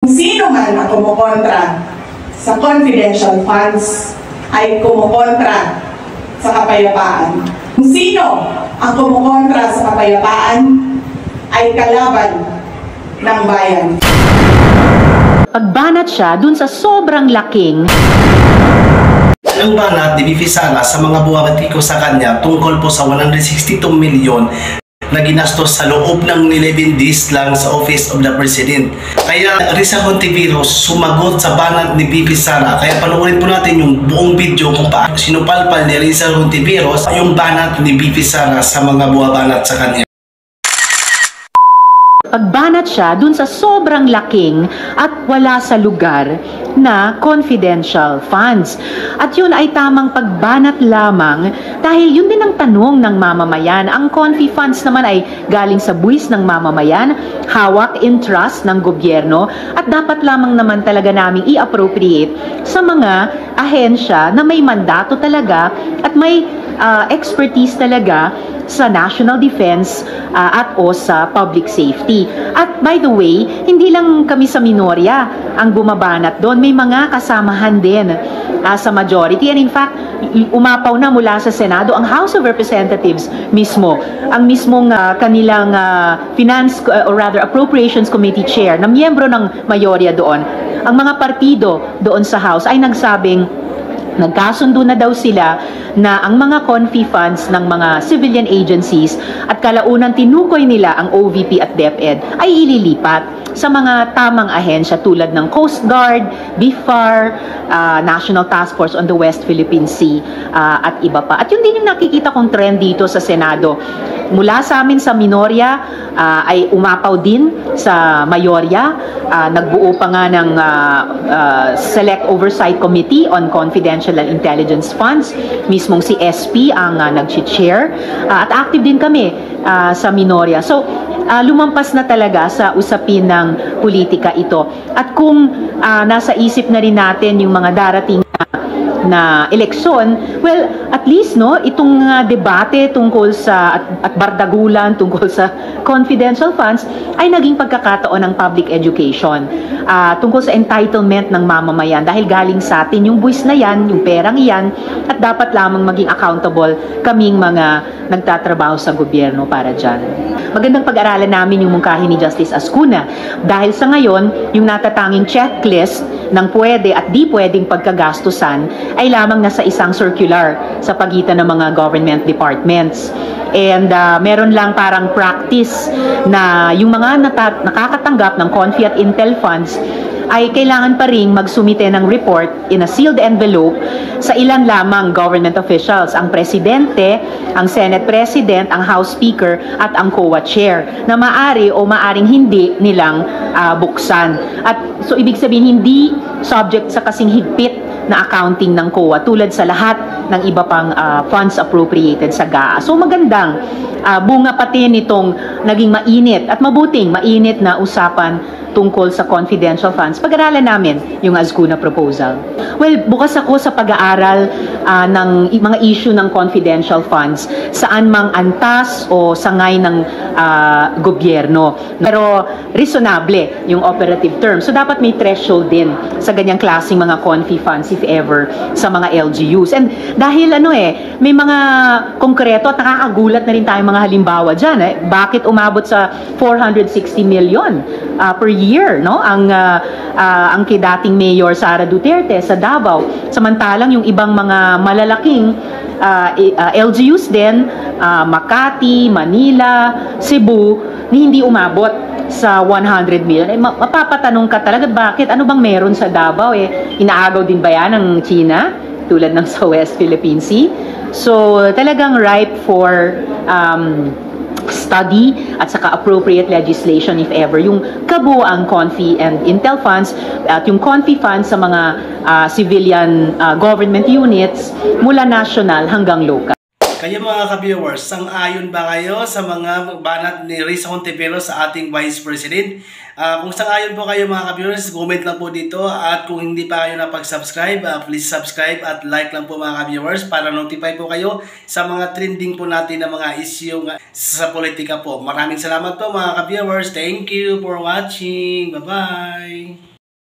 Kung sino man ang kumukontra sa confidential funds ay kumukontra sa kapayapaan. Kung sino ang kumukontra sa kapayapaan ay kalaban ng bayan. Pagbanat siya dun sa sobrang laking ang banat ni Bibi Sara sa mga buwabati ko sa kanya tungkol po sa 162 milyon na ginastos sa loob ng 11 days lang sa Office of the President. Kaya Risa Hontiveros sumagot sa banat ni Bibi Sara. Kaya panoorin po natin yung buong video kung paano sinupalpal ni Risa Hontiveros yung banat ni Bibi Sara sa mga buwabanat sa kanya. pagbanat siya dun sa sobrang laking at wala sa lugar na confidential funds. At yun ay tamang pagbanat lamang dahil yun din ang tanong ng mamamayan. Ang confi funds naman ay galing sa buwis ng mamamayan, hawak in trust ng gobyerno at dapat lamang naman talaga naming i-appropriate sa mga ahensya na may mandato talaga at may expertise talaga sa national defense at o sa public safety. At by the way, hindi lang kami sa minorya ang bumabanat doon. May mga kasamahan din sa majority. And in fact, umapaw na mula sa Senado ang House of Representatives mismo. Ang mismong kanilang Finance or rather Appropriations Committee Chair na miyembro ng mayorya doon. Ang mga partido doon sa House ay nagsabing nagkasundo na daw sila na ang mga confi funds ng mga civilian agencies at kalaunan tinukoy nila ang OVP at DepEd ay ililipat sa mga tamang ahensya tulad ng Coast Guard, BIFAR, National Task Force on the West Philippine Sea at iba pa. At yun din yung nakikita kong trend dito sa Senado. Mula sa amin sa minorya ay umapaw din sa mayorya. Nagbuo pa nga ng Select Oversight Committee on Confidential and Intelligence Funds. Mismong si SP ang nag-chair. At active din kami sa minorya. So, lumampas na talaga sa usapin ng politika ito. At kung nasa isip na rin natin yung mga darating na eleksyon, well, at least no, itong debate tungkol sa at bardagulan tungkol sa confidential funds ay naging pagkakataon ng public education tungkol sa entitlement ng mamamayan dahil galing sa atin yung buwis na yan, yung perang yan at dapat lamang maging accountable kaming mga nagtatrabaho sa gobyerno para dyan. Magandang pag-aralan namin yung mungkahi ni Justice Ascuna dahil sa ngayon, yung natatanging checklist ng pwede at di pwedeng pagkagastusan ay lamang nasa isang circular sa pagitan ng mga government departments. And meron lang parang practice na yung mga nakakatanggap ng Confi at Intel funds ay kailangan pa rin magsumite ng report in a sealed envelope sa ilan lamang government officials, ang Presidente, ang Senate President, ang House Speaker, at ang COA Chair, na maari o maaring hindi nilang buksan. At so ibig sabihin, hindi subject sa kasing higpit na accounting ng COA tulad sa lahat ng iba pang funds appropriated sa GAA. So magandang bunga pati nitong naging mainit at mabuting mainit na usapan tungkol sa confidential funds. Pag-aralan namin yung Ascuna proposal. Well, bukas ako sa pag-aaral ng mga issue ng confidential funds saan mang antas o sangay ng gobyerno. Pero reasonable yung operative term. So dapat may threshold din sa ganyang klaseng mga confi funds if ever sa mga LGUs. And dahil may mga konkreto at nakakagulat na rin tayong mga halimbawa dyan. Bakit umabot sa 460 million per year, no? Ang dating Mayor Sara Duterte sa Davao. Samantalang yung ibang mga malalaking LGUs din, Makati, Manila, Cebu, hindi umabot sa 100 million. Mapapatanong ka talaga, bakit? Ano bang meron sa Davao? Inaagaw din ba yan ng China? Tulad ng sa West Philippine Sea? So, talagang ripe for study at saka appropriate legislation if ever yung kabuuang Confi and Intel funds at yung Confi funds sa mga civilian government units mula national hanggang local. Kayo mga ka-viewers, sang-ayon ba kayo sa mga banat ni Risa Hontiveros sa ating Vice President? Kung sang-ayon po kayo mga ka-viewers, comment lang po dito at kung hindi pa kayo napag-subscribe, please subscribe at like lang po mga ka-viewers para notify po kayo sa mga trending po natin na mga issue sa politika po. Maraming salamat po mga ka-viewers. Thank you for watching. Bye-bye!